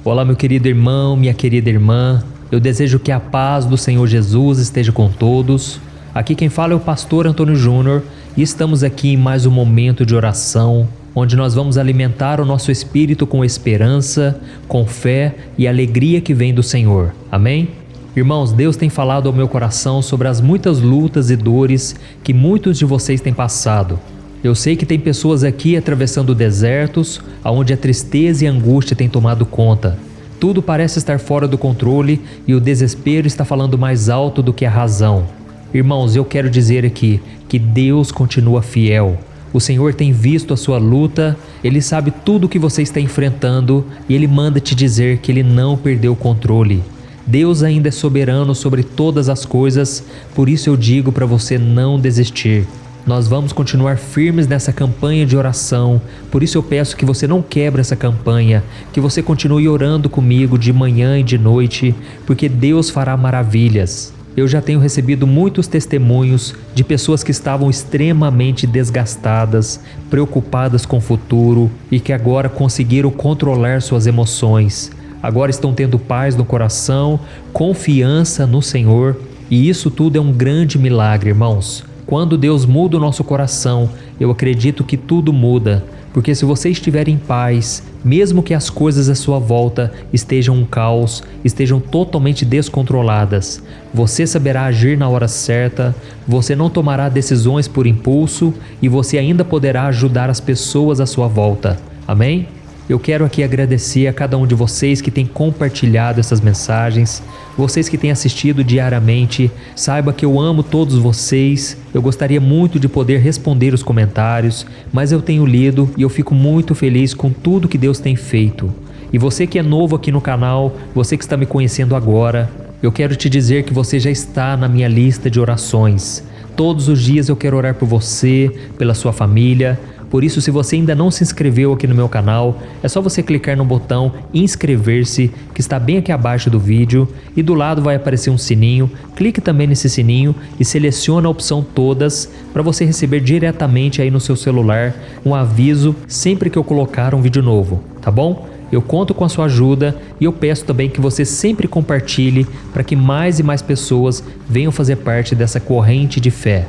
Olá, meu querido irmão, minha querida irmã. Eu desejo que a paz do Senhor Jesus esteja com todos. Aqui quem fala é o pastor Antônio Júnior e estamos aqui em mais um momento de oração, onde nós vamos alimentar o nosso espírito com esperança, com fé e alegria que vem do Senhor. Amém? Irmãos, Deus tem falado ao meu coração sobre as muitas lutas e dores que muitos de vocês têm passado. Eu sei que tem pessoas aqui atravessando desertos, onde a tristeza e a angústia têm tomado conta. Tudo parece estar fora do controle e o desespero está falando mais alto do que a razão. Irmãos, eu quero dizer aqui que Deus continua fiel. O Senhor tem visto a sua luta, Ele sabe tudo o que você está enfrentando e Ele manda te dizer que Ele não perdeu o controle. Deus ainda é soberano sobre todas as coisas, por isso eu digo para você não desistir. Nós vamos continuar firmes nessa campanha de oração, por isso eu peço que você não quebre essa campanha, que você continue orando comigo de manhã e de noite, porque Deus fará maravilhas. Eu já tenho recebido muitos testemunhos de pessoas que estavam extremamente desgastadas, preocupadas com o futuro e que agora conseguiram controlar suas emoções. Agora estão tendo paz no coração, confiança no Senhor, e isso tudo é um grande milagre, irmãos. Quando Deus muda o nosso coração, eu acredito que tudo muda, porque se você estiver em paz, mesmo que as coisas à sua volta estejam um caos, estejam totalmente descontroladas, você saberá agir na hora certa, você não tomará decisões por impulso e você ainda poderá ajudar as pessoas à sua volta. Amém? Eu quero aqui agradecer a cada um de vocês que tem compartilhado essas mensagens, vocês que têm assistido diariamente. Saiba que eu amo todos vocês, eu gostaria muito de poder responder os comentários, mas eu tenho lido e eu fico muito feliz com tudo que Deus tem feito. E você que é novo aqui no canal, você que está me conhecendo agora, eu quero te dizer que você já está na minha lista de orações. Todos os dias eu quero orar por você, pela sua família. Por isso, se você ainda não se inscreveu aqui no meu canal, é só você clicar no botão inscrever-se, que está bem aqui abaixo do vídeo, e do lado vai aparecer um sininho. Clique também nesse sininho e selecione a opção todas para você receber diretamente aí no seu celular um aviso sempre que eu colocar um vídeo novo, tá bom? Eu conto com a sua ajuda e eu peço também que você sempre compartilhe para que mais e mais pessoas venham fazer parte dessa corrente de fé.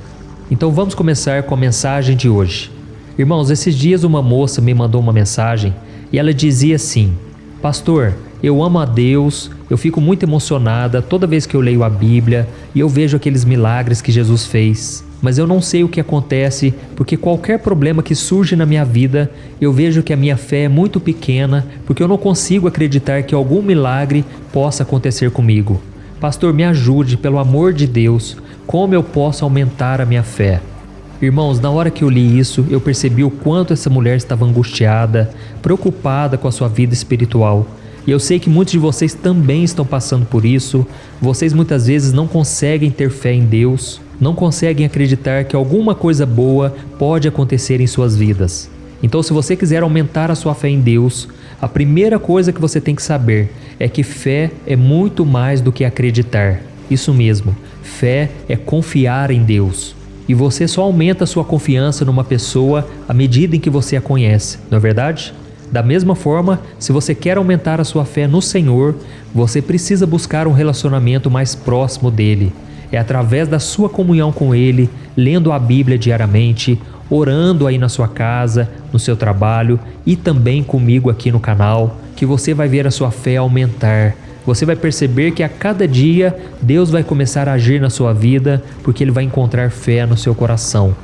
Então vamos começar com a mensagem de hoje. Irmãos, esses dias uma moça me mandou uma mensagem e ela dizia assim: Pastor, eu amo a Deus, eu fico muito emocionada toda vez que eu leio a Bíblia e eu vejo aqueles milagres que Jesus fez. Mas eu não sei o que acontece, porque qualquer problema que surge na minha vida, eu vejo que a minha fé é muito pequena, porque eu não consigo acreditar que algum milagre possa acontecer comigo. Pastor, me ajude, pelo amor de Deus, como eu posso aumentar a minha fé? Irmãos, na hora que eu li isso, eu percebi o quanto essa mulher estava angustiada, preocupada com a sua vida espiritual. E eu sei que muitos de vocês também estão passando por isso. Vocês muitas vezes não conseguem ter fé em Deus, não conseguem acreditar que alguma coisa boa pode acontecer em suas vidas. Então, se você quiser aumentar a sua fé em Deus, a primeira coisa que você tem que saber é que fé é muito mais do que acreditar. Isso mesmo, fé é confiar em Deus. E você só aumenta a sua confiança numa pessoa à medida em que você a conhece, não é verdade? Da mesma forma, se você quer aumentar a sua fé no Senhor, você precisa buscar um relacionamento mais próximo dele. É através da sua comunhão com Ele, lendo a Bíblia diariamente, orando aí na sua casa, no seu trabalho e também comigo aqui no canal, que você vai ver a sua fé aumentar. Você vai perceber que a cada dia Deus vai começar a agir na sua vida, porque Ele vai encontrar fé no seu coração.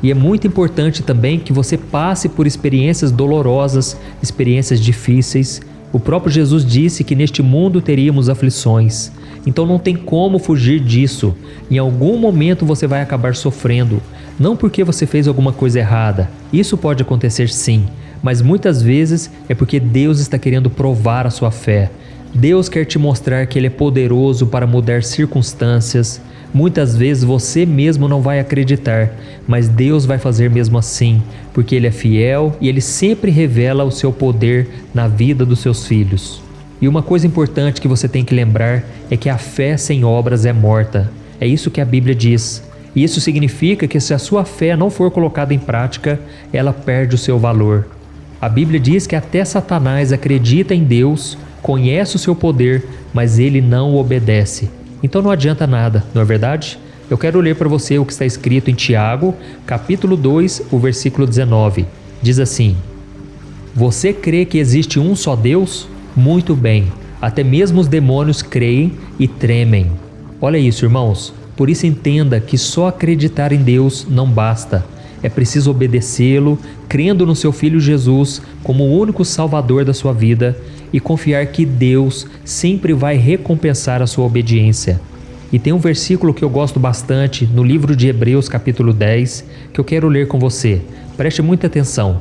E é muito importante também que você passe por experiências dolorosas, experiências difíceis. O próprio Jesus disse que neste mundo teríamos aflições. Então não tem como fugir disso. Em algum momento você vai acabar sofrendo. Não porque você fez alguma coisa errada. Isso pode acontecer sim. Mas muitas vezes é porque Deus está querendo provar a sua fé. Deus quer te mostrar que Ele é poderoso para mudar circunstâncias. Muitas vezes você mesmo não vai acreditar, mas Deus vai fazer mesmo assim, porque Ele é fiel e Ele sempre revela o seu poder na vida dos seus filhos. E uma coisa importante que você tem que lembrar é que a fé sem obras é morta. É isso que a Bíblia diz. E isso significa que se a sua fé não for colocada em prática, ela perde o seu valor. A Bíblia diz que até Satanás acredita em Deus conhece o seu poder, mas ele não o obedece. Então não adianta nada, não é verdade? Eu quero ler para você o que está escrito em Tiago, capítulo 2, o versículo 19. Diz assim: Você crê que existe um só Deus? Muito bem, até mesmo os demônios creem e tremem. Olha isso, irmãos. Por isso entenda que só acreditar em Deus não basta. É preciso obedecê-lo, crendo no seu Filho Jesus como o único Salvador da sua vida e confiar que Deus sempre vai recompensar a sua obediência. E tem um versículo que eu gosto bastante no livro de Hebreus capítulo 10 que eu quero ler com você. Preste muita atenção.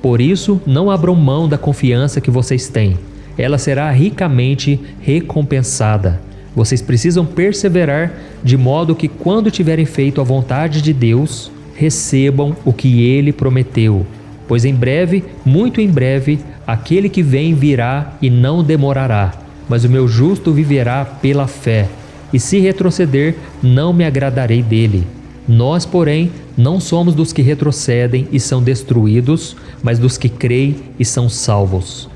Por isso, não abram mão da confiança que vocês têm. Ela será ricamente recompensada. Vocês precisam perseverar de modo que quando tiverem feito a vontade de Deus, recebam o que Ele prometeu. Pois em breve, muito em breve, aquele que vem virá e não demorará. Mas o meu justo viverá pela fé. E se retroceder, não me agradarei dele. Nós, porém, não somos dos que retrocedem e são destruídos, mas dos que creem e são salvos.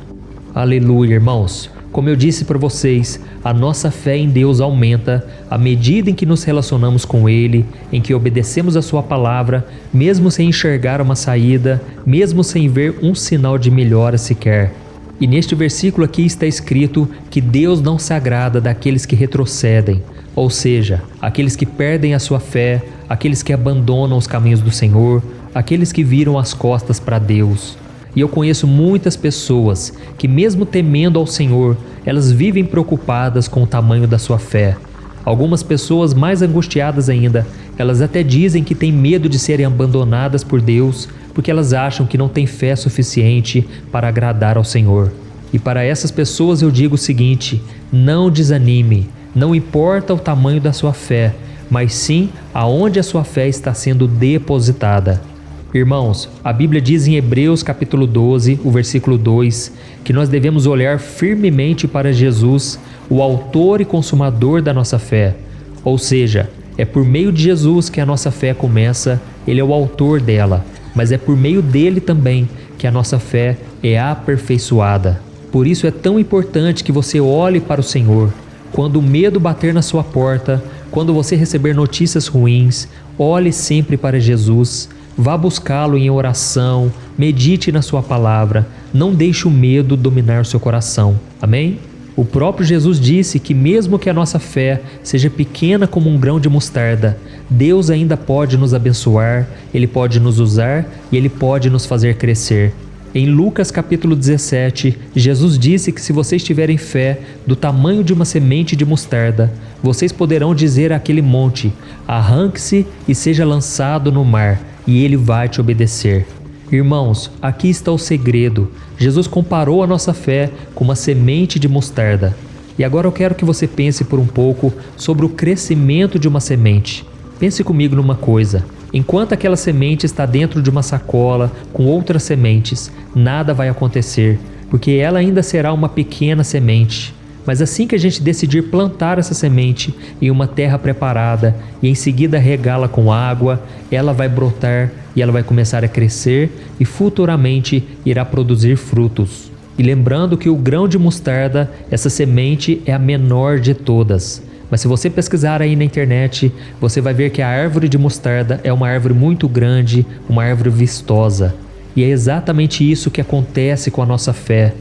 Aleluia, irmãos! Como eu disse para vocês, a nossa fé em Deus aumenta à medida em que nos relacionamos com Ele, em que obedecemos a Sua palavra, mesmo sem enxergar uma saída, mesmo sem ver um sinal de melhora sequer. E neste versículo aqui está escrito que Deus não se agrada daqueles que retrocedem, ou seja, aqueles que perdem a sua fé, aqueles que abandonam os caminhos do Senhor, aqueles que viram as costas para Deus. E eu conheço muitas pessoas que, mesmo temendo ao Senhor, elas vivem preocupadas com o tamanho da sua fé. Algumas pessoas mais angustiadas ainda, elas até dizem que têm medo de serem abandonadas por Deus, porque elas acham que não têm fé suficiente para agradar ao Senhor. E para essas pessoas eu digo o seguinte: não desanime, não importa o tamanho da sua fé, mas sim aonde a sua fé está sendo depositada. Irmãos, a Bíblia diz em Hebreus capítulo 12, o versículo 2, que nós devemos olhar firmemente para Jesus, o autor e consumador da nossa fé. Ou seja, é por meio de Jesus que a nossa fé começa, Ele é o autor dela, mas é por meio dele também que a nossa fé é aperfeiçoada. Por isso é tão importante que você olhe para o Senhor. Quando o medo bater na sua porta, quando você receber notícias ruins, olhe sempre para Jesus. Vá buscá-lo em oração, medite na sua palavra, não deixe o medo dominar o seu coração. Amém? O próprio Jesus disse que mesmo que a nossa fé seja pequena como um grão de mostarda, Deus ainda pode nos abençoar, Ele pode nos usar e Ele pode nos fazer crescer. Em Lucas capítulo 17, Jesus disse que se vocês tiverem fé do tamanho de uma semente de mostarda, vocês poderão dizer àquele monte: arranque-se e seja lançado no mar, e ele vai te obedecer. Irmãos, aqui está o segredo. Jesus comparou a nossa fé com uma semente de mostarda. E agora eu quero que você pense por um pouco sobre o crescimento de uma semente. Pense comigo numa coisa. Enquanto aquela semente está dentro de uma sacola com outras sementes, nada vai acontecer, porque ela ainda será uma pequena semente. Mas assim que a gente decidir plantar essa semente em uma terra preparada e em seguida regá-la com água, ela vai brotar e ela vai começar a crescer e futuramente irá produzir frutos. E lembrando que o grão de mostarda, essa semente é a menor de todas. Mas se você pesquisar aí na internet, você vai ver que a árvore de mostarda é uma árvore muito grande, uma árvore vistosa. E é exatamente isso que acontece com a nossa fé.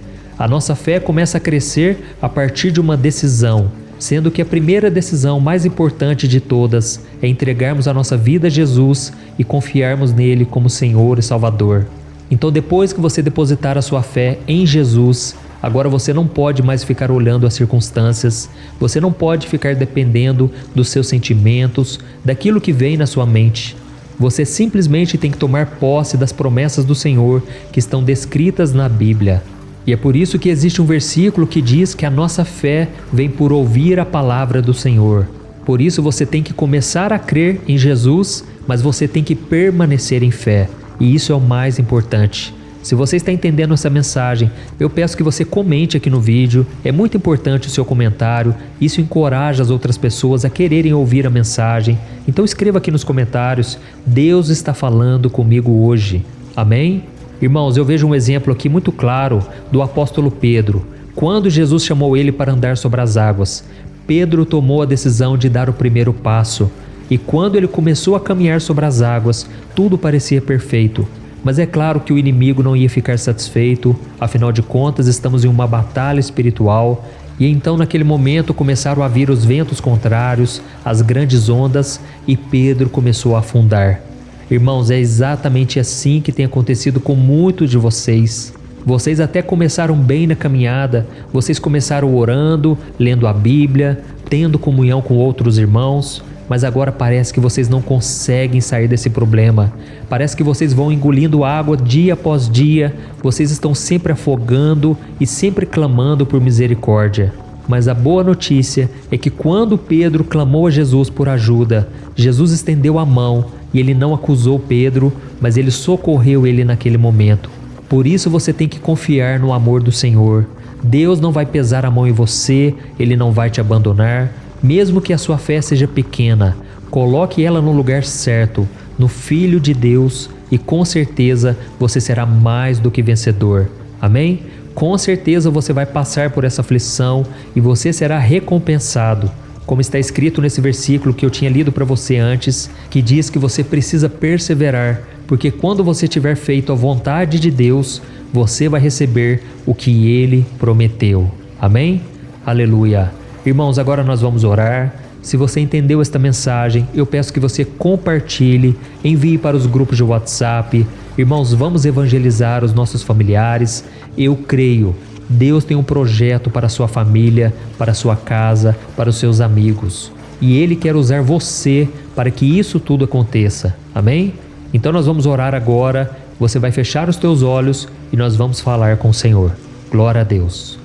A nossa fé começa a crescer a partir de uma decisão, sendo que a primeira decisão mais importante de todas é entregarmos a nossa vida a Jesus e confiarmos nele como Senhor e Salvador. Então, depois que você depositar a sua fé em Jesus, agora você não pode mais ficar olhando as circunstâncias, você não pode ficar dependendo dos seus sentimentos, daquilo que vem na sua mente. Você simplesmente tem que tomar posse das promessas do Senhor que estão descritas na Bíblia. E é por isso que existe um versículo que diz que a nossa fé vem por ouvir a palavra do Senhor. Por isso você tem que começar a crer em Jesus, mas você tem que permanecer em fé. E isso é o mais importante. Se você está entendendo essa mensagem, eu peço que você comente aqui no vídeo. É muito importante o seu comentário. Isso encoraja as outras pessoas a quererem ouvir a mensagem. Então escreva aqui nos comentários: Deus está falando comigo hoje. Amém? Irmãos, eu vejo um exemplo aqui muito claro do apóstolo Pedro. Quando Jesus chamou ele para andar sobre as águas, Pedro tomou a decisão de dar o primeiro passo. E quando ele começou a caminhar sobre as águas, tudo parecia perfeito. Mas é claro que o inimigo não ia ficar satisfeito, afinal de contas estamos em uma batalha espiritual. E então naquele momento começaram a vir os ventos contrários, as grandes ondas, e Pedro começou a afundar. Irmãos, é exatamente assim que tem acontecido com muitos de vocês. Vocês até começaram bem na caminhada, vocês começaram orando, lendo a Bíblia, tendo comunhão com outros irmãos, mas agora parece que vocês não conseguem sair desse problema. Parece que vocês vão engolindo água dia após dia, vocês estão sempre afogando e sempre clamando por misericórdia. Mas a boa notícia é que quando Pedro clamou a Jesus por ajuda, Jesus estendeu a mão e ele não acusou Pedro, mas ele socorreu ele naquele momento. Por isso você tem que confiar no amor do Senhor. Deus não vai pesar a mão em você, Ele não vai te abandonar. Mesmo que a sua fé seja pequena, coloque ela no lugar certo, no Filho de Deus, e com certeza você será mais do que vencedor. Amém? Com certeza você vai passar por essa aflição e você será recompensado. Como está escrito nesse versículo que eu tinha lido para você antes, que diz que você precisa perseverar, porque quando você tiver feito a vontade de Deus, você vai receber o que Ele prometeu. Amém? Aleluia! Irmãos, agora nós vamos orar. Se você entendeu esta mensagem, eu peço que você compartilhe, envie para os grupos de WhatsApp. Irmãos, vamos evangelizar os nossos familiares. Eu creio, Deus tem um projeto para a sua família, para a sua casa, para os seus amigos. E Ele quer usar você para que isso tudo aconteça. Amém? Então nós vamos orar agora. Você vai fechar os teus olhos e nós vamos falar com o Senhor. Glória a Deus.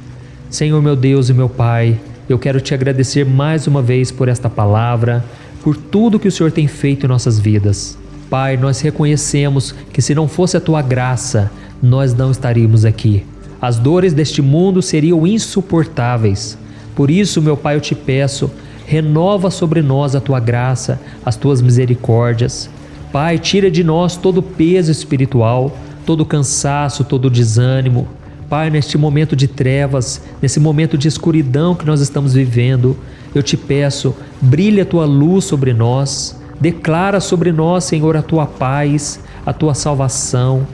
Senhor, meu Deus e meu Pai, eu quero te agradecer mais uma vez por esta palavra, por tudo que o Senhor tem feito em nossas vidas. Pai, nós reconhecemos que se não fosse a Tua graça, nós não estaríamos aqui. As dores deste mundo seriam insuportáveis. Por isso, meu Pai, eu te peço, renova sobre nós a Tua graça, as Tuas misericórdias. Pai, tira de nós todo o peso espiritual, todo o cansaço, todo o desânimo. Pai, neste momento de trevas, nesse momento de escuridão que nós estamos vivendo, eu te peço, brilha a Tua luz sobre nós, declara sobre nós, Senhor, a Tua paz, a Tua salvação.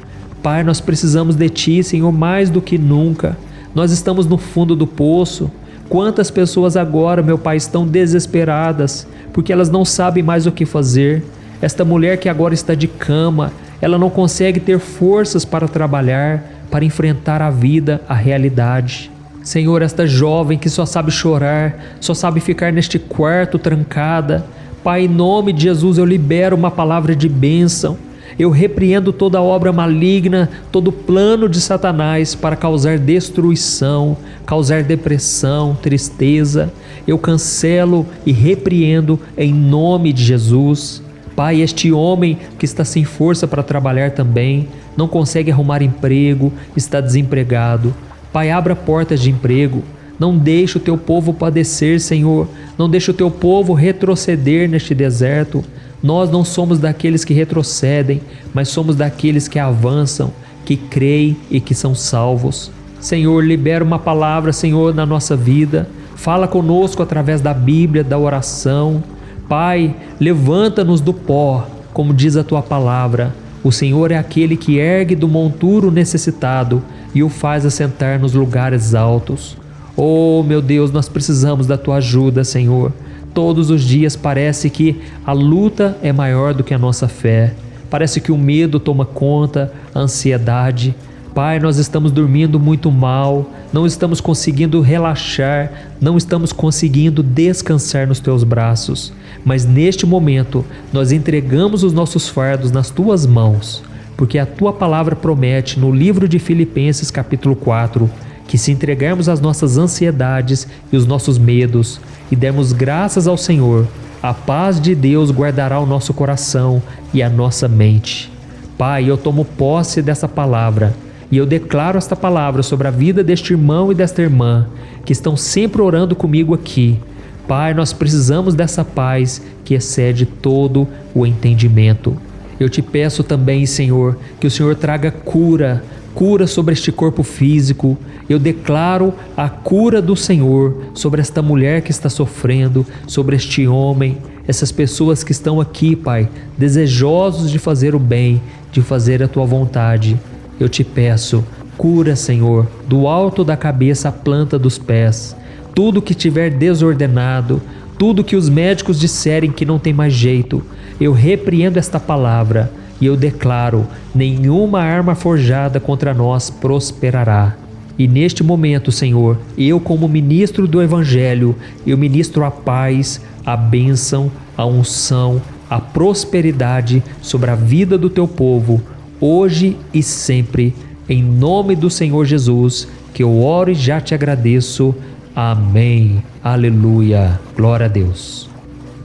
Pai, nós precisamos de Ti, Senhor, mais do que nunca. Nós estamos no fundo do poço. Quantas pessoas agora, meu Pai, estão desesperadas, porque elas não sabem mais o que fazer. Esta mulher que agora está de cama, ela não consegue ter forças para trabalhar, para enfrentar a vida, a realidade. Senhor, esta jovem que só sabe chorar, só sabe ficar neste quarto trancada. Pai, em nome de Jesus, eu libero uma palavra de bênção. Eu repreendo toda obra maligna, todo plano de Satanás para causar destruição, causar depressão, tristeza. Eu cancelo e repreendo em nome de Jesus. Pai, este homem que está sem força para trabalhar também, não consegue arrumar emprego, está desempregado. Pai, abra portas de emprego. Não deixe o Teu povo padecer, Senhor. Não deixe o Teu povo retroceder neste deserto. Nós não somos daqueles que retrocedem, mas somos daqueles que avançam, que creem e que são salvos. Senhor, libera uma palavra, Senhor, na nossa vida. Fala conosco através da Bíblia, da oração. Pai, levanta-nos do pó, como diz a Tua palavra. O Senhor é aquele que ergue do monturo necessitado e o faz assentar nos lugares altos. Oh, meu Deus, nós precisamos da Tua ajuda, Senhor. Todos os dias parece que a luta é maior do que a nossa fé. Parece que o medo toma conta, a ansiedade. Pai, nós estamos dormindo muito mal, não estamos conseguindo relaxar, não estamos conseguindo descansar nos Teus braços. Mas neste momento, nós entregamos os nossos fardos nas Tuas mãos, porque a Tua palavra promete no livro de Filipenses capítulo 4, que se entregarmos as nossas ansiedades e os nossos medos e dermos graças ao Senhor, a paz de Deus guardará o nosso coração e a nossa mente. Pai, eu tomo posse dessa palavra e eu declaro esta palavra sobre a vida deste irmão e desta irmã que estão sempre orando comigo aqui. Pai, nós precisamos dessa paz que excede todo o entendimento. Eu te peço também, Senhor, que o Senhor traga cura cura sobre este corpo físico. Eu declaro a cura do Senhor sobre esta mulher que está sofrendo, sobre este homem, essas pessoas que estão aqui, Pai, desejosos de fazer o bem, de fazer a Tua vontade. Eu te peço, cura, Senhor, do alto da cabeça à planta dos pés, tudo que tiver desordenado, tudo que os médicos disserem que não tem mais jeito. Eu repreendo esta palavra e eu declaro: nenhuma arma forjada contra nós prosperará. E neste momento, Senhor, eu como ministro do Evangelho, eu ministro a paz, a bênção, a unção, a prosperidade sobre a vida do Teu povo, hoje e sempre, em nome do Senhor Jesus, que eu oro e já te agradeço. Amém. Aleluia. Glória a Deus.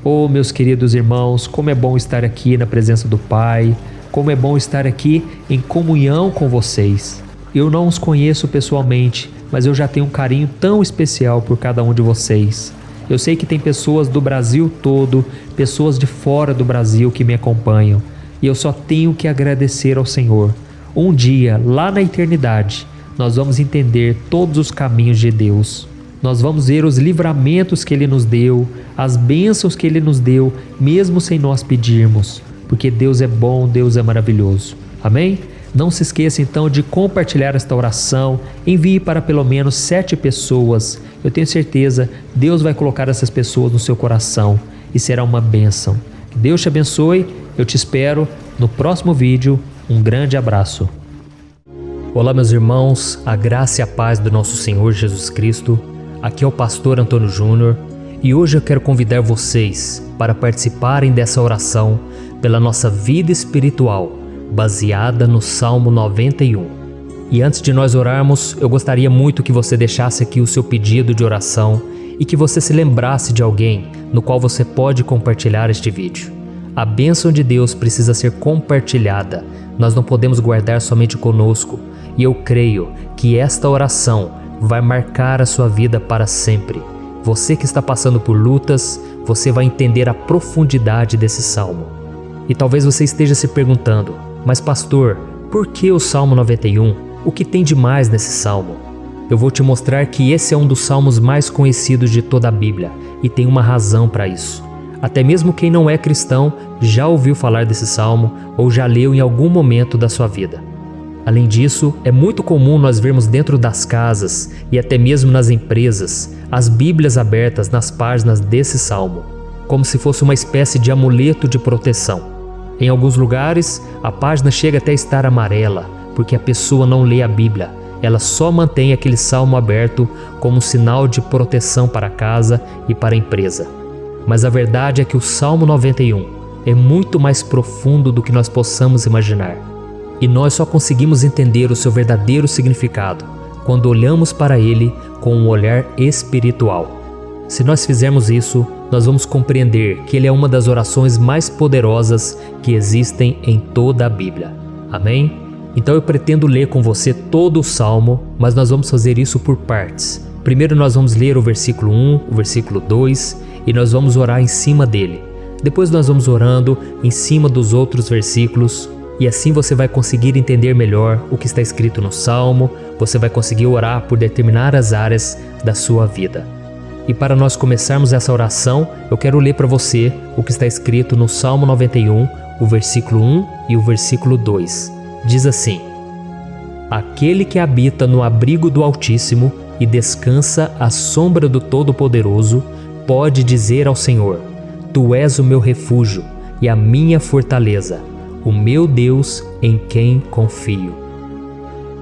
Oh, meus queridos irmãos, como é bom estar aqui na presença do Pai, como é bom estar aqui em comunhão com vocês. Eu não os conheço pessoalmente, mas eu já tenho um carinho tão especial por cada um de vocês. Eu sei que tem pessoas do Brasil todo, pessoas de fora do Brasil que me acompanham, e eu só tenho que agradecer ao Senhor. Um dia, lá na eternidade, nós vamos entender todos os caminhos de Deus. Nós vamos ver os livramentos que Ele nos deu, as bênçãos que Ele nos deu, mesmo sem nós pedirmos, porque Deus é bom, Deus é maravilhoso. Amém? Não se esqueça então de compartilhar esta oração, envie para pelo menos 7 pessoas. Eu tenho certeza, Deus vai colocar essas pessoas no seu coração e será uma bênção. Que Deus te abençoe, eu te espero no próximo vídeo. Um grande abraço. Olá, meus irmãos, a graça e a paz do nosso Senhor Jesus Cristo. Aqui é o pastor Antônio Júnior e hoje eu quero convidar vocês para participarem dessa oração pela nossa vida espiritual, baseada no Salmo 91. E antes de nós orarmos, eu gostaria muito que você deixasse aqui o seu pedido de oração e que você se lembrasse de alguém no qual você pode compartilhar este vídeo. A bênção de Deus precisa ser compartilhada, nós não podemos guardar somente conosco, e eu creio que esta oração vai marcar a sua vida para sempre. Você que está passando por lutas, você vai entender a profundidade desse salmo. E talvez você esteja se perguntando: mas pastor, por que o Salmo 91? O que tem de mais nesse salmo? Eu vou te mostrar que esse é um dos salmos mais conhecidos de toda a Bíblia e tem uma razão para isso. Até mesmo quem não é cristão já ouviu falar desse salmo ou já leu em algum momento da sua vida. Além disso, é muito comum nós vermos dentro das casas e até mesmo nas empresas as Bíblias abertas nas páginas desse salmo, como se fosse uma espécie de amuleto de proteção. Em alguns lugares, a página chega até a estar amarela, porque a pessoa não lê a Bíblia, ela só mantém aquele salmo aberto como sinal de proteção para a casa e para a empresa. Mas a verdade é que o Salmo 91 é muito mais profundo do que nós possamos imaginar. E nós só conseguimos entender o seu verdadeiro significado quando olhamos para ele com um olhar espiritual. Se nós fizermos isso, nós vamos compreender que ele é uma das orações mais poderosas que existem em toda a Bíblia. Amém? Então eu pretendo ler com você todo o Salmo, mas nós vamos fazer isso por partes. Primeiro nós vamos ler o versículo 1, o versículo 2 e nós vamos orar em cima dele. Depois nós vamos orando em cima dos outros versículos. E assim você vai conseguir entender melhor o que está escrito no Salmo, você vai conseguir orar por determinadas áreas da sua vida. E para nós começarmos essa oração, eu quero ler para você o que está escrito no Salmo 91, o versículo 1 e o versículo 2. Diz assim: Aquele que habita no abrigo do Altíssimo e descansa à sombra do Todo-Poderoso, pode dizer ao Senhor: Tu és o meu refúgio e a minha fortaleza, o meu Deus em quem confio.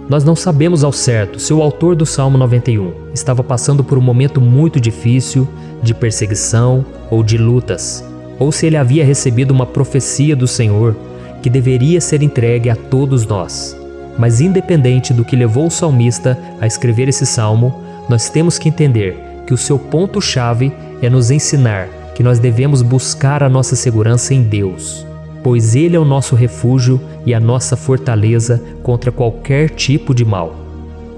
Nós não sabemos ao certo se o autor do Salmo 91 estava passando por um momento muito difícil, de perseguição ou de lutas, ou se ele havia recebido uma profecia do Senhor que deveria ser entregue a todos nós. Mas independente do que levou o salmista a escrever esse salmo, nós temos que entender que o seu ponto-chave é nos ensinar que nós devemos buscar a nossa segurança em Deus, pois Ele é o nosso refúgio e a nossa fortaleza contra qualquer tipo de mal.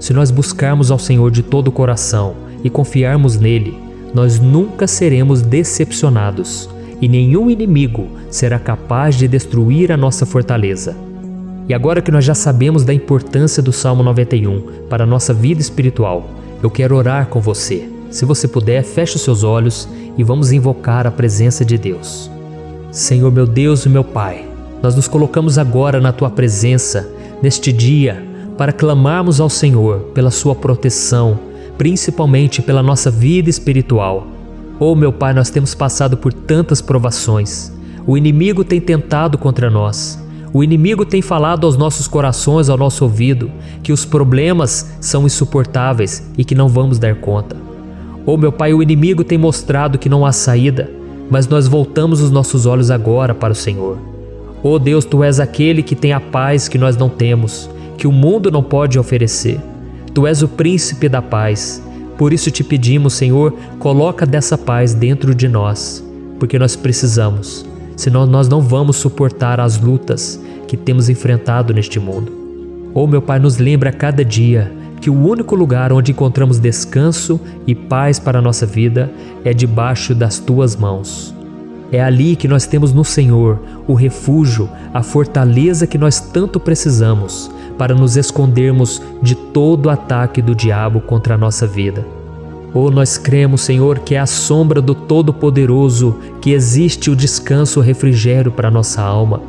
Se nós buscarmos ao Senhor de todo o coração e confiarmos nele, nós nunca seremos decepcionados e nenhum inimigo será capaz de destruir a nossa fortaleza. E agora que nós já sabemos da importância do Salmo 91 para a nossa vida espiritual, eu quero orar com você. Se você puder, feche os seus olhos e vamos invocar a presença de Deus. Senhor meu Deus e meu Pai, nós nos colocamos agora na Tua presença, neste dia, para clamarmos ao Senhor pela Sua proteção, principalmente pela nossa vida espiritual. Oh meu Pai, nós temos passado por tantas provações. O inimigo tem tentado contra nós. O inimigo tem falado aos nossos corações, ao nosso ouvido, que os problemas são insuportáveis e que não vamos dar conta. Oh meu Pai, o inimigo tem mostrado que não há saída, mas nós voltamos os nossos olhos agora para o Senhor. Oh Deus, Tu és aquele que tem a paz que nós não temos, que o mundo não pode oferecer. Tu és o príncipe da paz. Por isso te pedimos, Senhor, coloca dessa paz dentro de nós, porque nós precisamos. Senão nós não vamos suportar as lutas que temos enfrentado neste mundo. Oh meu Pai, nos lembra a cada dia que o único lugar onde encontramos descanso e paz para a nossa vida é debaixo das Tuas mãos. É ali que nós temos no Senhor o refúgio, a fortaleza que nós tanto precisamos para nos escondermos de todo o ataque do diabo contra a nossa vida. Oh, nós cremos, Senhor, que é à sombra do Todo-Poderoso que existe o descanso, o refrigério para a nossa alma.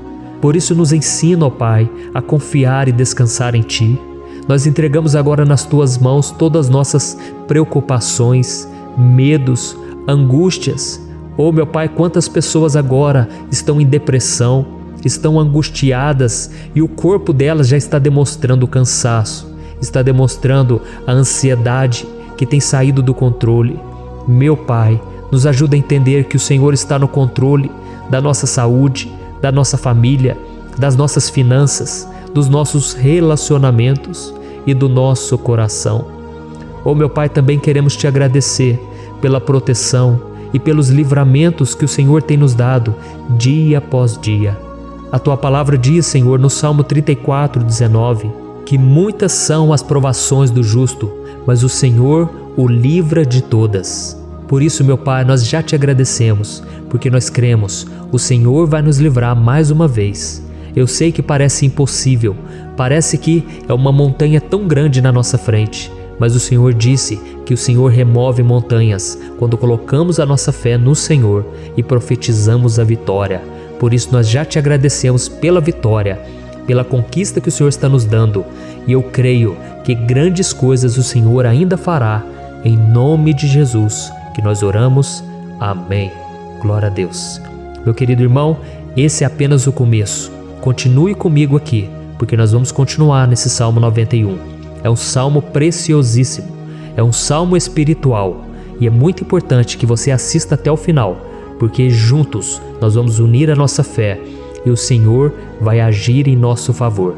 Por isso nos ensina, ó Pai, a confiar e descansar em Ti. Nós entregamos agora nas Tuas mãos todas as nossas preocupações, medos, angústias. Oh, meu Pai, quantas pessoas agora estão em depressão, estão angustiadas e o corpo delas já está demonstrando o cansaço, está demonstrando a ansiedade que tem saído do controle. Meu Pai, nos ajuda a entender que o Senhor está no controle da nossa saúde, da nossa família, das nossas finanças, dos nossos relacionamentos e do nosso coração. Oh meu Pai, também queremos Te agradecer pela proteção e pelos livramentos que o Senhor tem nos dado dia após dia. A Tua palavra diz, Senhor, no Salmo 34:19, que muitas são as provações do justo, mas o Senhor o livra de todas. Por isso, meu Pai, nós já Te agradecemos, porque nós cremos, o Senhor vai nos livrar mais uma vez. Eu sei que parece impossível, parece que é uma montanha tão grande na nossa frente, mas o Senhor disse que o Senhor remove montanhas quando colocamos a nossa fé no Senhor e profetizamos a vitória. Por isso nós já Te agradecemos pela vitória, pela conquista que o Senhor está nos dando, e eu creio que grandes coisas o Senhor ainda fará, em nome de Jesus, que nós oramos. Amém. Glória a Deus. Meu querido irmão, esse é apenas o começo. Continue comigo aqui, porque nós vamos continuar nesse Salmo 91. É um salmo preciosíssimo, é um salmo espiritual, e é muito importante que você assista até o final, porque juntos nós vamos unir a nossa fé e o Senhor vai agir em nosso favor.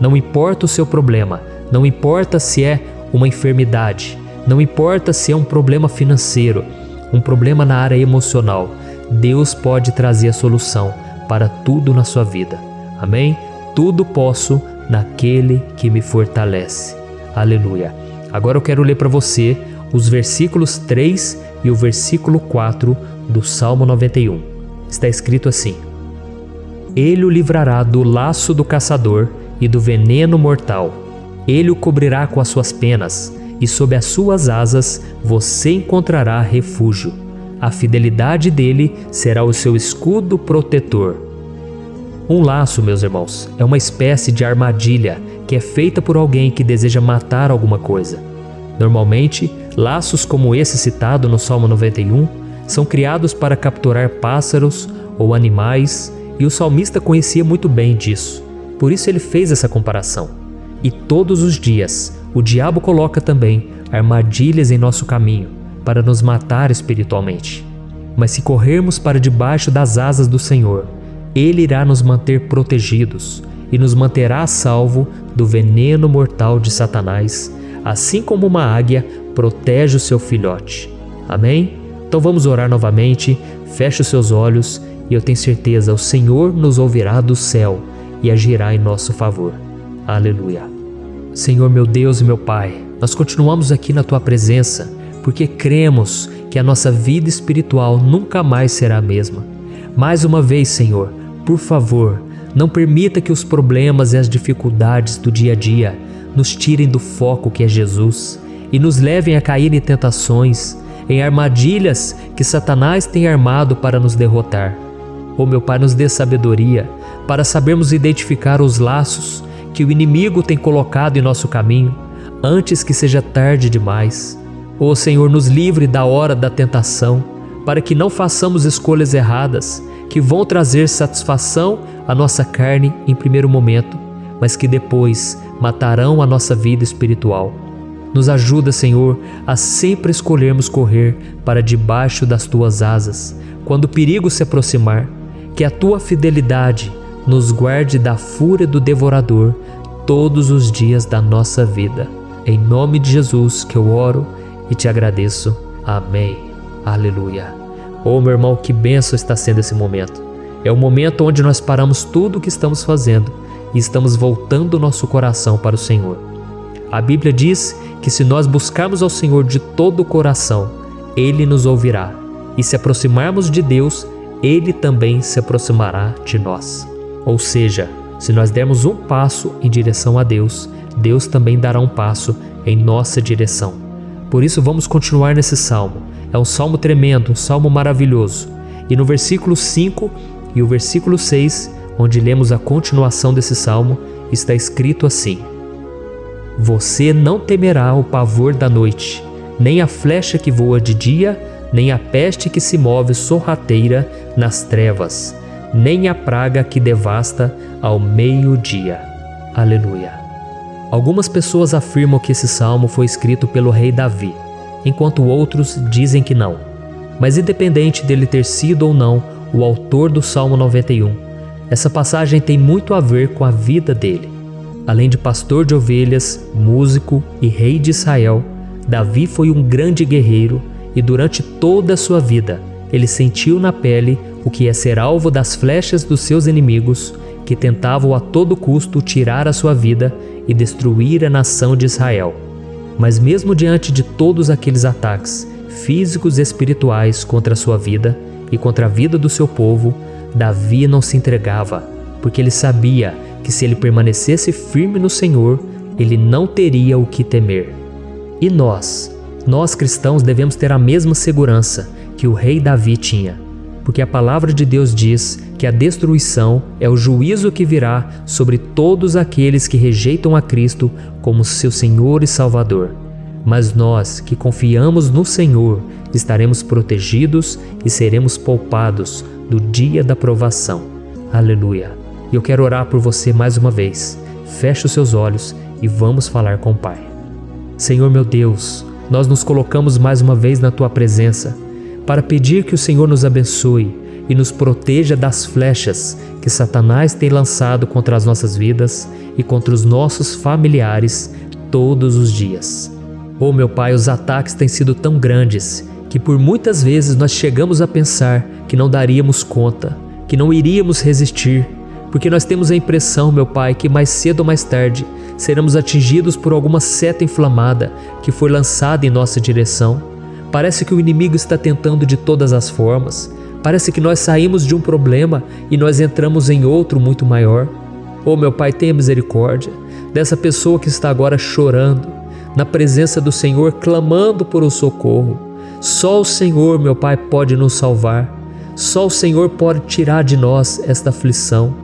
Não importa o seu problema, não importa se é uma enfermidade, não importa se é um problema financeiro, um problema na área emocional, Deus pode trazer a solução para tudo na sua vida. Amém? Tudo posso naquele que me fortalece. Aleluia. Agora eu quero ler para você os versículos 3 e o versículo 4 do Salmo 91. Está escrito assim: Ele o livrará do laço do caçador e do veneno mortal. Ele o cobrirá com as suas penas, e sob as suas asas você encontrará refúgio. A fidelidade dele será o seu escudo protetor. Um laço, meus irmãos, é uma espécie de armadilha que é feita por alguém que deseja matar alguma coisa. Normalmente, laços como esse citado no Salmo 91 são criados para capturar pássaros ou animais, e o salmista conhecia muito bem disso. Por isso ele fez essa comparação. E todos os dias, o diabo coloca também armadilhas em nosso caminho para nos matar espiritualmente. Mas se corrermos para debaixo das asas do Senhor, Ele irá nos manter protegidos e nos manterá a salvo do veneno mortal de Satanás, assim como uma águia protege o seu filhote. Amém? Então vamos orar novamente, feche os seus olhos e eu tenho certeza, o Senhor nos ouvirá do céu e agirá em nosso favor. Aleluia. Senhor meu Deus e meu Pai, nós continuamos aqui na Tua presença porque cremos que a nossa vida espiritual nunca mais será a mesma. Mais uma vez, Senhor, por favor, Não permita que os problemas e as dificuldades do dia a dia nos tirem do foco que é Jesus e nos levem a cair em tentações, em armadilhas que Satanás tem armado para nos derrotar. Ó meu Pai, nos dê sabedoria para sabermos identificar os laços que o inimigo tem colocado em nosso caminho antes que seja tarde demais. Ó Senhor, nos livre da hora da tentação, para que não façamos escolhas erradas que vão trazer satisfação à nossa carne em primeiro momento, mas que depois matarão a nossa vida espiritual. Nos ajuda, Senhor, a sempre escolhermos correr para debaixo das Tuas asas, quando o perigo se aproximar. Que a Tua fidelidade nos guarde da fúria do devorador todos os dias da nossa vida. Em nome de Jesus que eu oro e te agradeço. Amém. Aleluia. Oh, meu irmão, que bênção está sendo esse momento. É o momento onde nós paramos tudo o que estamos fazendo e estamos voltando o nosso coração para o Senhor. A Bíblia diz que se nós buscarmos ao Senhor de todo o coração, Ele nos ouvirá. E se aproximarmos de Deus, Ele também se aproximará de nós. Ou seja, se nós dermos um passo em direção a Deus, Deus também dará um passo em nossa direção. Por isso vamos continuar nesse salmo. É um salmo tremendo, um salmo maravilhoso. E no versículo 5 e o versículo 6, onde lemos a continuação desse salmo, está escrito assim: Você não temerá o pavor da noite, nem a flecha que voa de dia, nem a peste que se move sorrateira nas trevas, nem a praga que devasta ao meio-dia. Aleluia. Algumas pessoas afirmam que esse salmo foi escrito pelo rei Davi, enquanto outros dizem que não. Mas independente dele ter sido ou não o autor do Salmo 91, essa passagem tem muito a ver com a vida dele. Além de pastor de ovelhas, músico e rei de Israel, Davi foi um grande guerreiro e durante toda a sua vida ele sentiu na pele o que é ser alvo das flechas dos seus inimigos que tentavam a todo custo tirar a sua vida e destruir a nação de Israel. Mas mesmo diante de todos aqueles ataques físicos e espirituais contra a sua vida e contra a vida do seu povo, Davi não se entregava, porque ele sabia que se ele permanecesse firme no Senhor, ele não teria o que temer. E nós cristãos devemos ter a mesma segurança que o rei Davi tinha, porque a palavra de Deus diz que a destruição é o juízo que virá sobre todos aqueles que rejeitam a Cristo como seu Senhor e Salvador. Mas nós que confiamos no Senhor estaremos protegidos e seremos poupados do dia da provação. Aleluia. E eu quero orar por você mais uma vez. Feche os seus olhos e vamos falar com o Pai. Senhor meu Deus, nós nos colocamos mais uma vez na Tua presença para pedir que o Senhor nos abençoe e nos proteja das flechas que Satanás tem lançado contra as nossas vidas e contra os nossos familiares todos os dias. Oh meu Pai, os ataques têm sido tão grandes que por muitas vezes nós chegamos a pensar que não daríamos conta, que não iríamos resistir, porque nós temos a impressão, meu Pai, que mais cedo ou mais tarde seremos atingidos por alguma seta inflamada que foi lançada em nossa direção. Parece que o inimigo está tentando de todas as formas. Parece que nós saímos de um problema e nós entramos em outro muito maior. Oh meu Pai, tenha misericórdia dessa pessoa que está agora chorando, na presença do Senhor, clamando por um socorro. Só o Senhor, meu Pai, pode nos salvar. Só o Senhor pode tirar de nós esta aflição.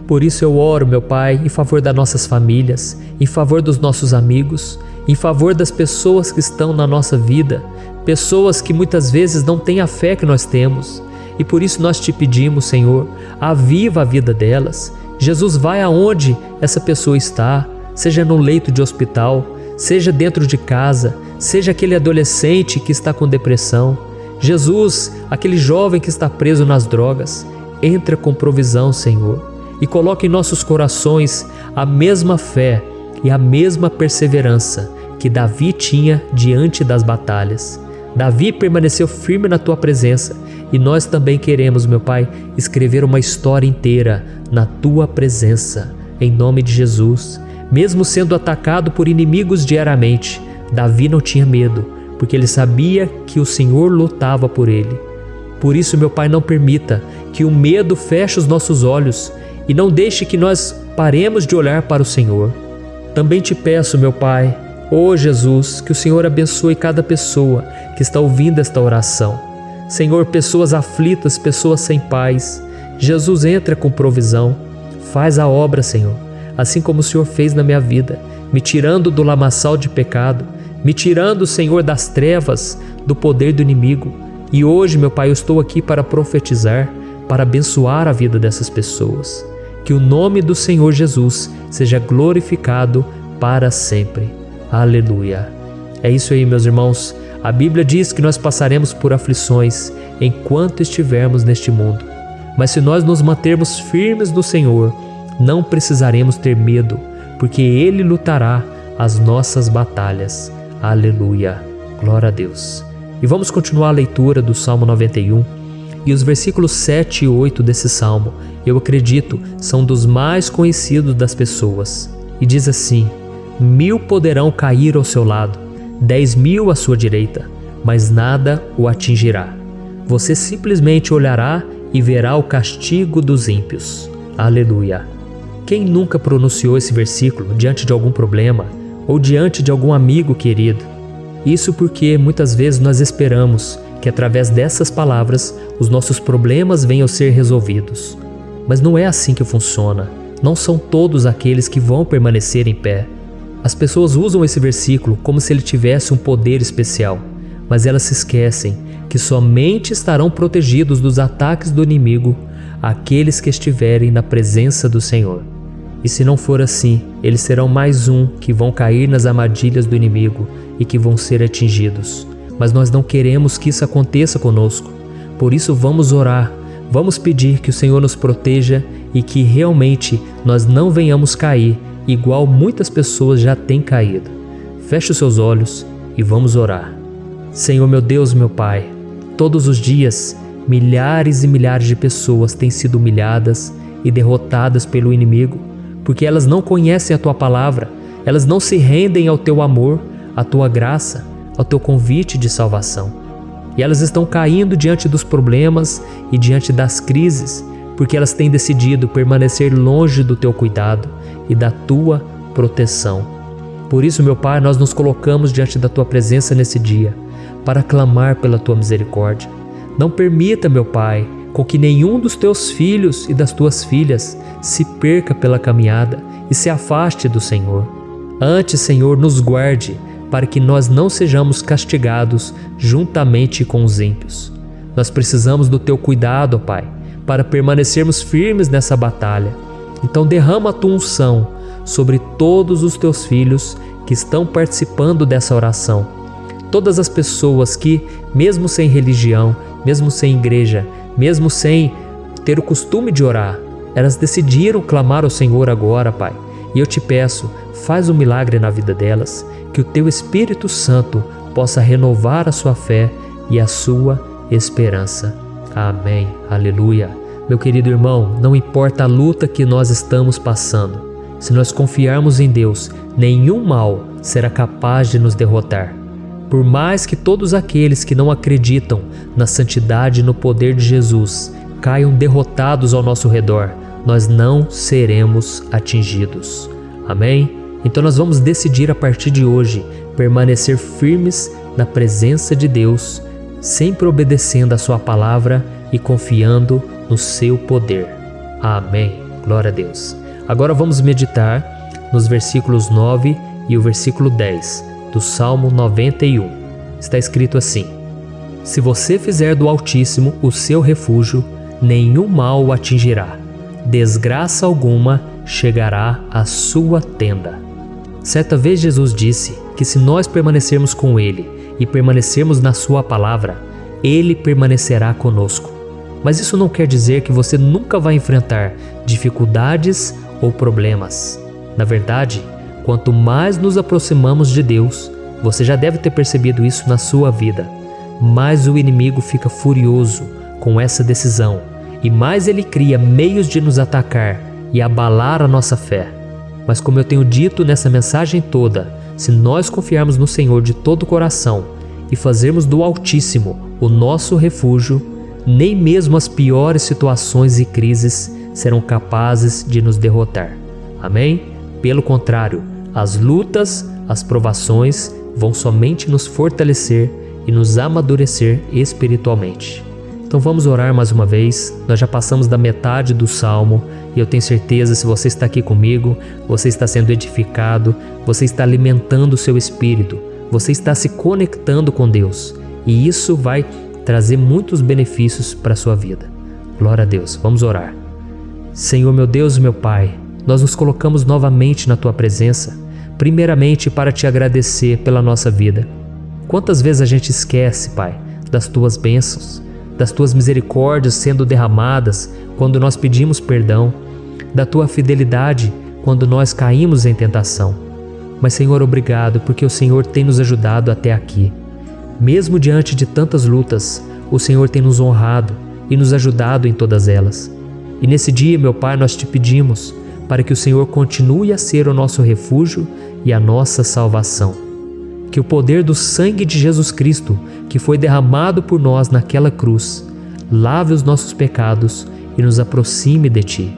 Por isso eu oro, meu Pai, em favor das nossas famílias, em favor dos nossos amigos, em favor das pessoas que estão na nossa vida, pessoas que muitas vezes não têm a fé que nós temos. E por isso nós te pedimos, Senhor, aviva a vida delas. Jesus, vai aonde essa pessoa está, seja no leito de hospital, seja dentro de casa, seja aquele adolescente que está com depressão. Jesus, aquele jovem que está preso nas drogas, entra com provisão, Senhor, e coloca em nossos corações a mesma fé e a mesma perseverança que Davi tinha diante das batalhas. Davi permaneceu firme na Tua presença e nós também queremos, meu Pai, escrever uma história inteira na Tua presença, em nome de Jesus. Mesmo sendo atacado por inimigos diariamente, Davi não tinha medo, porque ele sabia que o Senhor lutava por ele. Por isso, meu Pai, não permita que o medo feche os nossos olhos e não deixe que nós paremos de olhar para o Senhor. Também te peço, meu Pai, ó Jesus, que o Senhor abençoe cada pessoa que está ouvindo esta oração. Senhor, pessoas aflitas, pessoas sem paz. Jesus, entra com provisão. Faz a obra, Senhor, assim como o Senhor fez na minha vida, me tirando do lamaçal de pecado, me tirando, Senhor, das trevas, do poder do inimigo. E hoje, meu Pai, eu estou aqui para profetizar, para abençoar a vida dessas pessoas. Que o nome do Senhor Jesus seja glorificado para sempre. Aleluia. É isso aí, meus irmãos. A Bíblia diz que nós passaremos por aflições enquanto estivermos neste mundo. Mas se nós nos mantermos firmes no Senhor, não precisaremos ter medo, porque Ele lutará as nossas batalhas. Aleluia. Glória a Deus. E vamos continuar a leitura do Salmo 91. E os versículos 7 e 8 desse salmo, eu acredito, são dos mais conhecidos das pessoas. E diz assim: 1000 poderão cair ao seu lado, 10.000 à sua direita, mas nada o atingirá. Você simplesmente olhará e verá o castigo dos ímpios. Aleluia. Quem nunca pronunciou esse versículo diante de algum problema ou diante de algum amigo querido? Isso porque muitas vezes nós esperamos que através dessas palavras os nossos problemas venham a ser resolvidos. Mas não é assim que funciona. Não são todos aqueles que vão permanecer em pé. As pessoas usam esse versículo como se ele tivesse um poder especial, mas elas se esquecem que somente estarão protegidos dos ataques do inimigo aqueles que estiverem na presença do Senhor. E se não for assim, eles serão mais um que vão cair nas armadilhas do inimigo e que vão ser atingidos. Mas nós não queremos que isso aconteça conosco. Por isso vamos orar, vamos pedir que o Senhor nos proteja e que realmente nós não venhamos cair igual muitas pessoas já têm caído. Feche os seus olhos e vamos orar. Senhor, meu Deus, meu Pai, todos os dias milhares e milhares de pessoas têm sido humilhadas e derrotadas pelo inimigo, porque elas não conhecem a Tua palavra, elas não se rendem ao Teu amor, à Tua graça, ao Teu convite de salvação. E elas estão caindo diante dos problemas e diante das crises, porque elas têm decidido permanecer longe do Teu cuidado e da Tua proteção. Por isso, meu Pai, nós nos colocamos diante da Tua presença nesse dia, para clamar pela Tua misericórdia. Não permita, meu Pai, com que nenhum dos Teus filhos e das Tuas filhas se perca pela caminhada e se afaste do Senhor. Antes, Senhor, nos guarde, para que nós não sejamos castigados juntamente com os ímpios. Nós precisamos do Teu cuidado, ó Pai, para permanecermos firmes nessa batalha. Então derrama a Tua unção sobre todos os Teus filhos que estão participando dessa oração. Todas as pessoas que, mesmo sem religião, mesmo sem igreja, mesmo sem ter o costume de orar, elas decidiram clamar ao Senhor agora, Pai. E eu te peço, faz um milagre na vida delas, que o Teu Espírito Santo possa renovar a sua fé e a sua esperança. Amém. Aleluia. Meu querido irmão, não importa a luta que nós estamos passando, se nós confiarmos em Deus, nenhum mal será capaz de nos derrotar. Por mais que todos aqueles que não acreditam na santidade e no poder de Jesus caiam derrotados ao nosso redor, nós não seremos atingidos. Amém? Então nós vamos decidir a partir de hoje permanecer firmes na presença de Deus, sempre obedecendo a Sua palavra e confiando no Seu poder. Amém. Glória a Deus. Agora vamos meditar nos versículos 9 e o versículo 10 do Salmo 91. Está escrito assim: Se você fizer do Altíssimo o seu refúgio, nenhum mal o atingirá, desgraça alguma chegará à sua tenda. Certa vez Jesus disse que se nós permanecermos com Ele e permanecermos na Sua palavra, Ele permanecerá conosco. Mas isso não quer dizer que você nunca vai enfrentar dificuldades ou problemas. Na verdade, quanto mais nos aproximamos de Deus, você já deve ter percebido isso na sua vida, mais o inimigo fica furioso com essa decisão e mais ele cria meios de nos atacar e abalar a nossa fé. Mas como eu tenho dito nessa mensagem toda, se nós confiarmos no Senhor de todo o coração e fazermos do Altíssimo o nosso refúgio, nem mesmo as piores situações e crises serão capazes de nos derrotar. Amém? Pelo contrário, as lutas, as provações vão somente nos fortalecer e nos amadurecer espiritualmente. Então vamos orar mais uma vez. Nós já passamos da metade do Salmo e eu tenho certeza, se você está aqui comigo, você está sendo edificado, você está alimentando o seu espírito, você está se conectando com Deus e isso vai trazer muitos benefícios para a sua vida. Glória a Deus. Vamos orar. Senhor meu Deus e meu Pai, nós nos colocamos novamente na Tua presença, primeiramente para Te agradecer pela nossa vida. Quantas vezes a gente esquece, Pai, das Tuas bênçãos, das Tuas misericórdias sendo derramadas quando nós pedimos perdão, da Tua fidelidade quando nós caímos em tentação. Mas Senhor, obrigado porque o Senhor tem nos ajudado até aqui. Mesmo diante de tantas lutas, o Senhor tem nos honrado e nos ajudado em todas elas. E nesse dia, meu Pai, nós Te pedimos para que o Senhor continue a ser o nosso refúgio e a nossa salvação. Que o poder do sangue de Jesus Cristo, que foi derramado por nós naquela cruz, lave os nossos pecados e nos aproxime de Ti.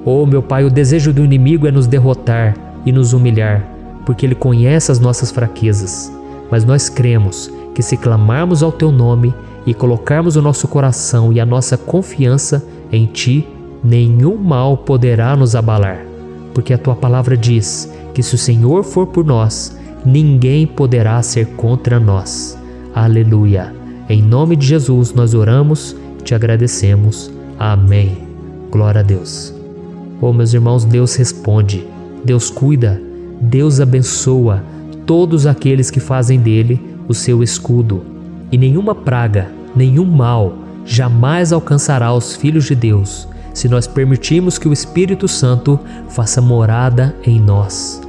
Oh, meu Pai, o desejo do inimigo é nos derrotar e nos humilhar, porque ele conhece as nossas fraquezas. Mas nós cremos que se clamarmos ao Teu nome e colocarmos o nosso coração e a nossa confiança em Ti, nenhum mal poderá nos abalar, porque a Tua palavra diz que se o Senhor for por nós, ninguém poderá ser contra nós. Aleluia! Em nome de Jesus nós oramos, Te agradecemos. Amém. Glória a Deus. Oh, meus irmãos, Deus responde, Deus cuida, Deus abençoa todos aqueles que fazem dele o seu escudo. E nenhuma praga, nenhum mal jamais alcançará os filhos de Deus, se nós permitirmos que o Espírito Santo faça morada em nós.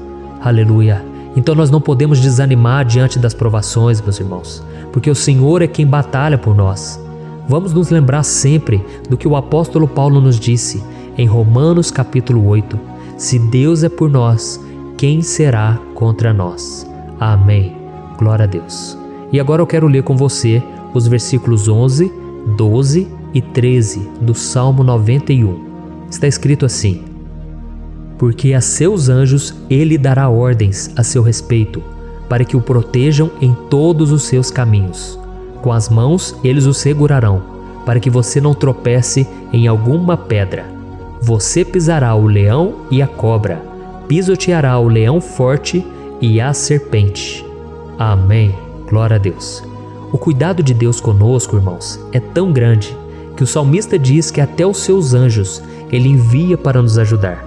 Aleluia! Então nós não podemos desanimar diante das provações, meus irmãos, porque o Senhor é quem batalha por nós. Vamos nos lembrar sempre do que o apóstolo Paulo nos disse em Romanos capítulo 8. Se Deus é por nós, quem será contra nós? Amém. Glória a Deus. E agora eu quero ler com você os versículos 11, 12 e 13 do Salmo 91. Está escrito assim: porque a seus anjos ele dará ordens a seu respeito, para que o protejam em todos os seus caminhos. Com as mãos eles o segurarão, para que você não tropece em alguma pedra. Você pisará o leão e a cobra, pisoteará o leão forte e a serpente. Amém. Glória a Deus. O cuidado de Deus conosco, irmãos, é tão grande que o salmista diz que até os seus anjos ele envia para nos ajudar.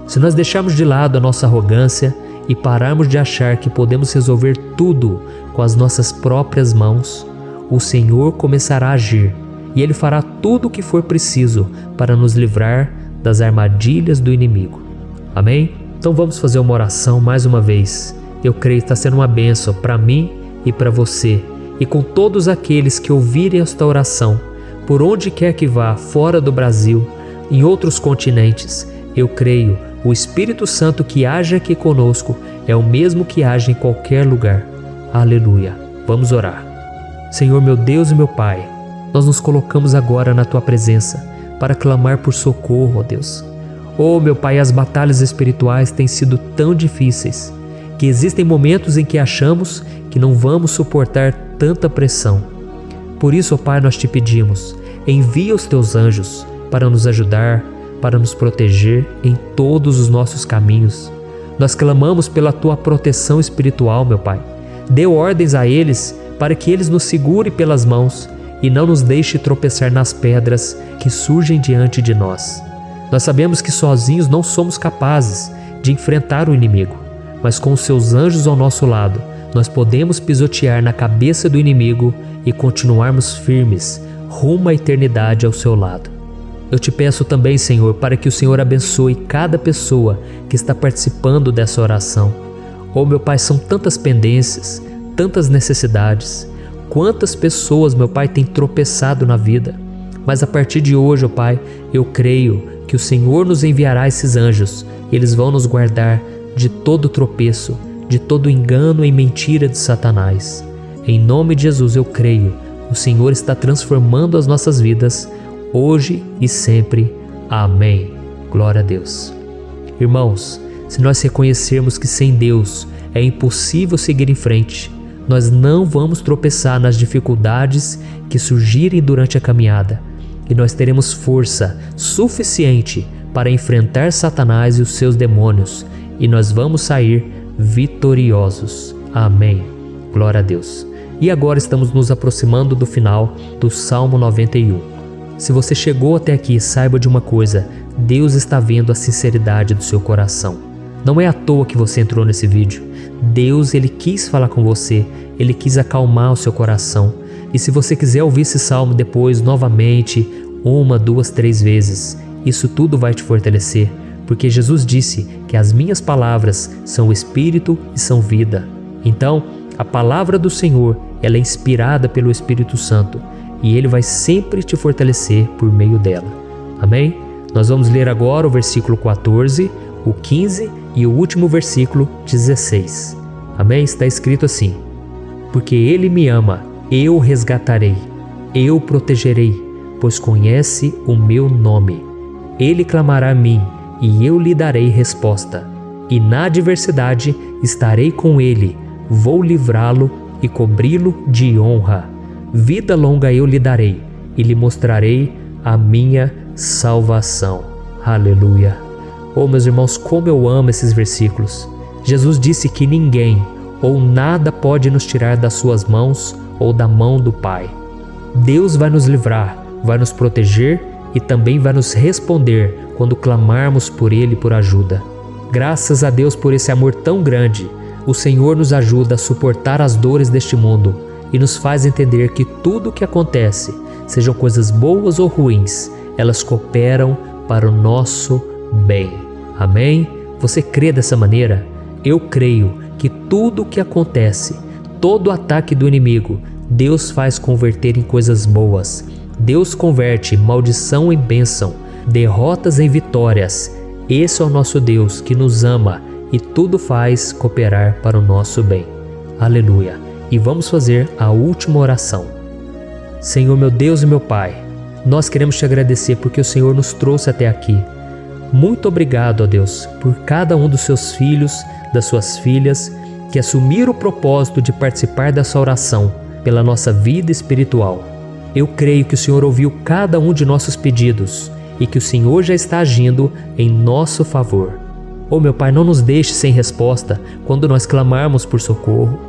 Se nós deixarmos de lado a nossa arrogância e pararmos de achar que podemos resolver tudo com as nossas próprias mãos, o Senhor começará a agir e Ele fará tudo o que for preciso para nos livrar das armadilhas do inimigo. Amém? Então vamos fazer uma oração mais uma vez. Eu creio que está sendo uma bênção para mim e para você, e com todos aqueles que ouvirem esta oração, por onde quer que vá, fora do Brasil, em outros continentes. Eu creio, o Espírito Santo que age aqui conosco é o mesmo que age em qualquer lugar. Aleluia. Vamos orar. Senhor meu Deus e meu Pai, nós nos colocamos agora na Tua presença para clamar por socorro, ó Deus. Oh, meu Pai, as batalhas espirituais têm sido tão difíceis que existem momentos em que achamos que não vamos suportar tanta pressão. Por isso, ó Pai, nós Te pedimos, envia os Teus anjos para nos ajudar, para nos proteger em todos os nossos caminhos. Nós clamamos pela Tua proteção espiritual, meu Pai. Dê ordens a eles para que eles nos segurem pelas mãos e não nos deixe tropeçar nas pedras que surgem diante de nós. Nós sabemos que sozinhos não somos capazes de enfrentar o inimigo, mas com os Seus anjos ao nosso lado, nós podemos pisotear na cabeça do inimigo e continuarmos firmes rumo à eternidade ao Seu lado. Eu Te peço também, Senhor, para que o Senhor abençoe cada pessoa que está participando dessa oração. Oh, meu Pai, são tantas pendências, tantas necessidades. Quantas pessoas, meu Pai, têm tropeçado na vida. Mas a partir de hoje, ó Pai, eu creio que o Senhor nos enviará esses anjos. Eles vão nos guardar de todo tropeço, de todo engano e mentira de Satanás. Em nome de Jesus eu creio, o Senhor está transformando as nossas vidas, hoje e sempre. Amém. Glória a Deus. Irmãos, se nós reconhecermos que sem Deus é impossível seguir em frente, nós não vamos tropeçar nas dificuldades que surgirem durante a caminhada, e nós teremos força suficiente para enfrentar Satanás e os seus demônios, e nós vamos sair vitoriosos. Amém. Glória a Deus. E agora estamos nos aproximando do final do Salmo 91. Se você chegou até aqui, saiba de uma coisa: Deus está vendo a sinceridade do seu coração. Não é à toa que você entrou nesse vídeo. Deus, Ele quis falar com você, Ele quis acalmar o seu coração. E se você quiser ouvir esse salmo depois, novamente, 1, 2, 3 vezes, isso tudo vai te fortalecer, porque Jesus disse que as minhas palavras são espírito e são vida. Então, a palavra do Senhor, ela é inspirada pelo Espírito Santo, e Ele vai sempre te fortalecer por meio dela. Amém? Nós vamos ler agora o versículo 14, o 15 e o último versículo 16. Amém? Está escrito assim: porque Ele me ama, eu o resgatarei, eu o protegerei, pois conhece o meu nome. Ele clamará a mim, e eu lhe darei resposta. E na adversidade estarei com ele, vou livrá-lo e cobri-lo de honra. Vida longa eu lhe darei, e lhe mostrarei a minha salvação. Aleluia! Oh, meus irmãos, como eu amo esses versículos. Jesus disse que ninguém ou nada pode nos tirar das suas mãos ou da mão do Pai. Deus vai nos livrar, vai nos proteger e também vai nos responder quando clamarmos por Ele por ajuda. Graças a Deus por esse amor tão grande, o Senhor nos ajuda a suportar as dores deste mundo e nos faz entender que tudo o que acontece, sejam coisas boas ou ruins, elas cooperam para o nosso bem. Amém? Você crê dessa maneira? Eu creio que tudo o que acontece, todo ataque do inimigo, Deus faz converter em coisas boas. Deus converte maldição em bênção, derrotas em vitórias. Esse é o nosso Deus que nos ama e tudo faz cooperar para o nosso bem. Aleluia! E vamos fazer a última oração. Senhor, meu Deus e meu Pai, nós queremos te agradecer porque o Senhor nos trouxe até aqui. Muito obrigado, ó Deus, por cada um dos seus filhos, das suas filhas, que assumiram o propósito de participar dessa oração pela nossa vida espiritual. Eu creio que o Senhor ouviu cada um de nossos pedidos e que o Senhor já está agindo em nosso favor. Oh, meu Pai, não nos deixe sem resposta quando nós clamarmos por socorro.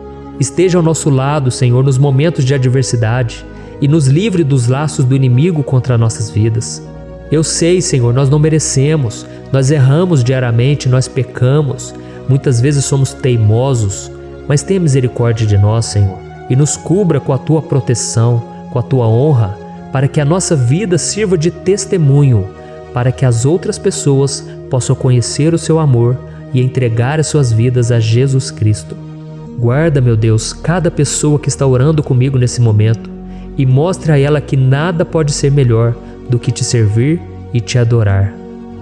Esteja ao nosso lado, Senhor, nos momentos de adversidade e nos livre dos laços do inimigo contra nossas vidas. Eu sei, Senhor, nós não merecemos, nós erramos diariamente, nós pecamos, muitas vezes somos teimosos, mas tenha misericórdia de nós, Senhor, e nos cubra com a Tua proteção, com a Tua honra, para que a nossa vida sirva de testemunho, para que as outras pessoas possam conhecer o Seu amor e entregar as suas vidas a Jesus Cristo. Guarda, meu Deus, cada pessoa que está orando comigo nesse momento e mostre a ela que nada pode ser melhor do que te servir e te adorar.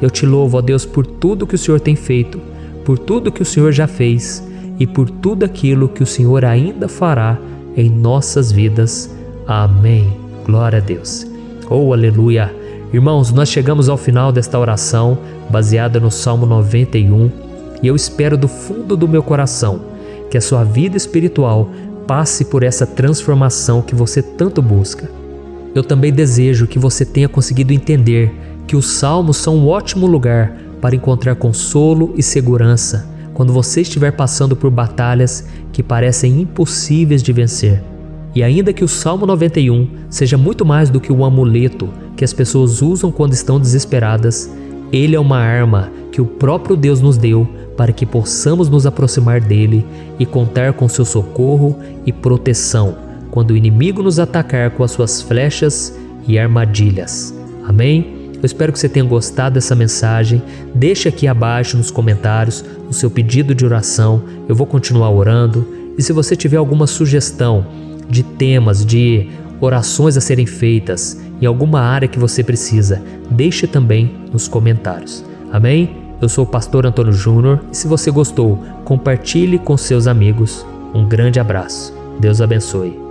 Eu te louvo, ó Deus, por tudo que o Senhor tem feito, por tudo que o Senhor já fez e por tudo aquilo que o Senhor ainda fará em nossas vidas. Amém. Glória a Deus. Oh, aleluia. Irmãos, nós chegamos ao final desta oração baseada no Salmo 91 e eu espero do fundo do meu coração que a sua vida espiritual passe por essa transformação que você tanto busca. Eu também desejo que você tenha conseguido entender que os salmos são um ótimo lugar para encontrar consolo e segurança quando você estiver passando por batalhas que parecem impossíveis de vencer. E ainda que o Salmo 91 seja muito mais do que um amuleto que as pessoas usam quando estão desesperadas, ele é uma arma que o próprio Deus nos deu para que possamos nos aproximar dele e contar com seu socorro e proteção quando o inimigo nos atacar com as suas flechas e armadilhas. Amém? Eu espero que você tenha gostado dessa mensagem. Deixe aqui abaixo nos comentários o seu pedido de oração. Eu vou continuar orando. E se você tiver alguma sugestão de temas, de orações a serem feitas em alguma área que você precisa, deixe também nos comentários. Amém? Eu sou o pastor Antônio Júnior e se você gostou, compartilhe com seus amigos. Um grande abraço. Deus abençoe.